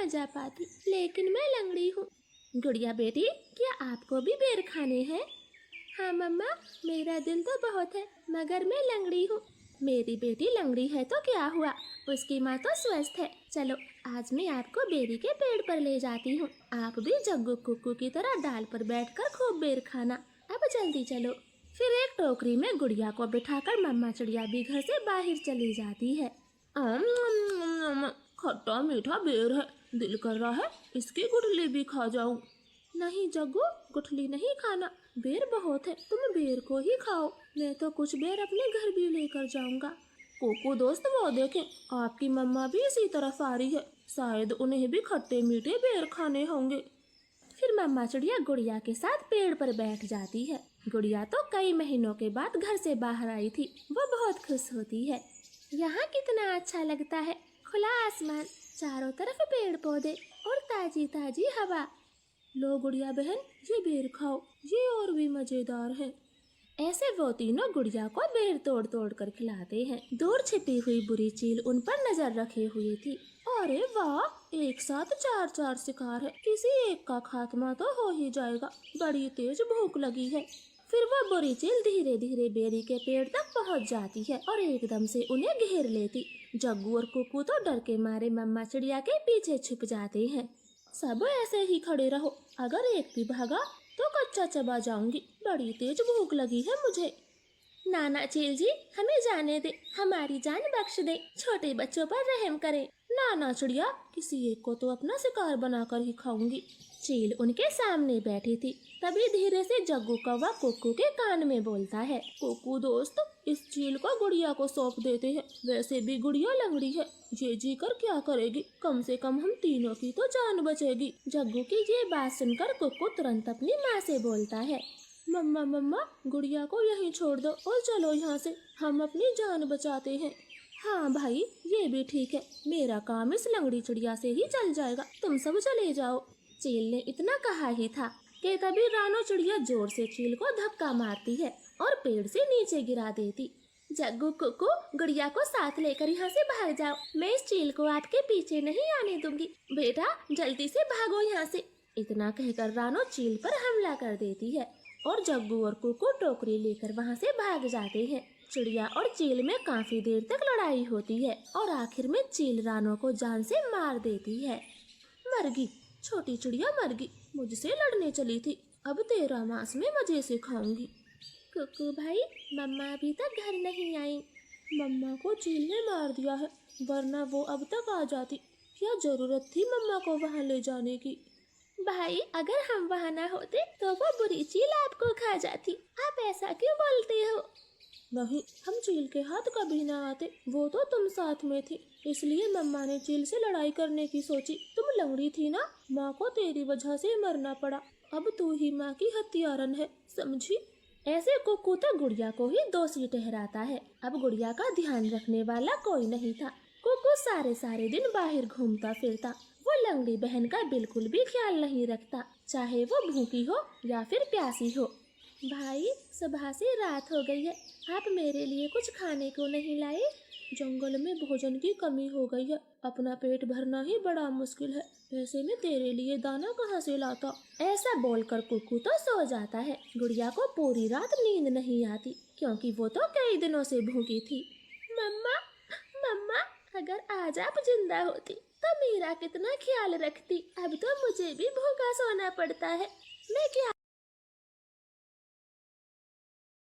जा पाती, लेकिन मैं लंगड़ी हूँ। गुड़िया बेटी, क्या आपको भी बेर खाने हैं? हाँ मम्मा, मेरा दिल तो बहुत है, मगर मैं लंगड़ी हूँ। मेरी बेटी लंगड़ी है तो क्या हुआ, उसकी माँ तो स्वस्थ है। चलो आज मैं आपको बेरी के पेड़ पर ले जाती हूँ। आप भी जग्गू कुक्कू की तरह डाल पर बैठकर खूब बेर खाना। अब जल्दी चलो। फिर एक टोकरी में गुड़िया को बिठाकर मम्मा चिड़िया भी घर से बाहर चली जाती है। खट्टा मीठा बेर है, दिल कर रहा है इसकी गुठली भी खा जाऊं। नहीं जग्गू, गुठली नहीं खाना, बेर बहुत है, तुम बेर को ही खाओ। मैं तो कुछ बेर अपने घर भी लेकर जाऊंगा। कोको दोस्त, वो देखें, आपकी मम्मा भी इसी तरफ आ रही है, शायद उन्हें भी खट्टे मीठे बेर खाने होंगे। फिर मम्मा चिड़िया गुड़िया के साथ पेड़ पर बैठ जाती है। गुड़िया तो कई महीनों के बाद घर से बाहर आई थी, वो बहुत खुश होती है। यहाँ कितना अच्छा लगता है, खुला आसमान, चारों तरफ पेड़ पौधे और ताजी ताजी हवा। लो गुड़िया बहन, ये बेर खाओ, ये और भी मजेदार है। ऐसे वो तीनों गुड़िया को बेर तोड़ तोड़ कर खिलाते हैं। दूर छिपी हुई बुरी चील उन पर नजर रखे हुए थी। अरे वाह, एक साथ चार चार शिकार है, किसी एक का खात्मा तो हो ही जाएगा, बड़ी तेज भूख लगी है। फिर वो बुरी चील धीरे धीरे बेरी के पेड़ तक पहुंच जाती है और एकदम से उन्हें घेर लेती। जग्गू और कुक्कू तो डर के मारे मम्मा चिड़िया के पीछे छुप जाते हैं। सब ऐसे ही खड़े रहो, अगर एक भी भागा तो कच्चा चबा जाऊंगी, बड़ी तेज भूख लगी है मुझे। नाना चील जी, हमें जाने दे, हमारी जान बख्श दे, छोटे बच्चों पर रहम करें। नाना चिड़िया, किसी एक को तो अपना शिकार बनाकर ही खाऊंगी। चील उनके सामने बैठी थी, तभी धीरे से जग्गू कौवा कुक्कू के कान में बोलता है, कुक्कू दोस्त, इस चील को गुड़िया को सौंप देते हैं, वैसे भी गुड़िया लंगड़ी है, ये जी कर क्या करेगी, कम से कम हम तीनों की तो जान बचेगी। जग्गू की ये बात सुनकर कुक्कू तुरंत अपनी माँ से बोलता है, मम्मा मम्मा, गुड़िया को यहीं छोड़ दो और चलो यहाँ से, हम अपनी जान बचाते हैं। हाँ भाई, ये भी ठीक है, मेरा काम इस लंगड़ी चिड़िया से ही चल जाएगा, तुम सब चले जाओ। चील ने इतना कहा ही था कि तभी रानो चिड़िया जोर से चील को धक्का मारती है और पेड़ से नीचे गिरा देती। जग्गू कुक्कू, गुड़िया को साथ लेकर यहाँ से भाग जाओ, मैं इस चील को आपके पीछे नहीं आने दूंगी, बेटा जल्दी से भागो यहाँ से। इतना कहकर रानो चील पर हमला कर देती है और जग्गू और कुक्कू टोकरी लेकर वहाँ से भाग जाते हैं। चिड़िया और चील में काफी देर तक लड़ाई होती है और आखिर में चील रानो को जान से मार देती है। मरगी, छोटी चिड़िया मरगी, मुझसे लड़ने चली थी, अब तेरा मांस में मजे से खाऊंगी। कुक्कू भाई, मम्मा अभी तक घर नहीं आई। मम्मा को चील ने मार दिया है, वरना वो अब तक आ जाती, क्या जरूरत थी मम्मा को वहाँ ले जाने की। भाई, अगर हम वहाँ ना होते तो वो बुरी चील आपको खा जाती, आप ऐसा क्यों बोलते हो? नहीं, हम चील के हाथ कभी ना आते, वो तो तुम साथ में थी, इसलिए मम्मा ने चील से लड़ाई करने की सोची। तुम लंगड़ी थी ना, माँ को तेरी वजह से मरना पड़ा, अब तू ही माँ की हत्यारन है, समझी? ऐसे कुक्कू तो गुड़िया को ही दोषी ठहराता है। अब गुड़िया का ध्यान रखने वाला कोई नहीं था। कुक्कू सारे सारे दिन बाहर घूमता फिरता, वो लंगड़ी बहन का बिल्कुल भी ख्याल नहीं रखता, चाहे वो भूखी हो या फिर प्यासी हो। भाई, सुबह से रात हो गई है, आप मेरे लिए कुछ खाने को नहीं लाए? जंगल में भोजन की कमी हो गई है, अपना पेट भरना ही बड़ा मुश्किल है, ऐसे में तेरे लिए दाना कहाँ से लाता? ऐसा बोलकर कुक्कू तो सो जाता है। गुड़िया को पूरी रात नींद नहीं आती, क्योंकि वो तो कई दिनों से भूखी थी। मम्मा, मम्मा, अगर आज आप जिंदा होती तो मेरा कितना ख्याल रखती, अब तो मुझे भी भूखा सोना पड़ता है, मैं क्या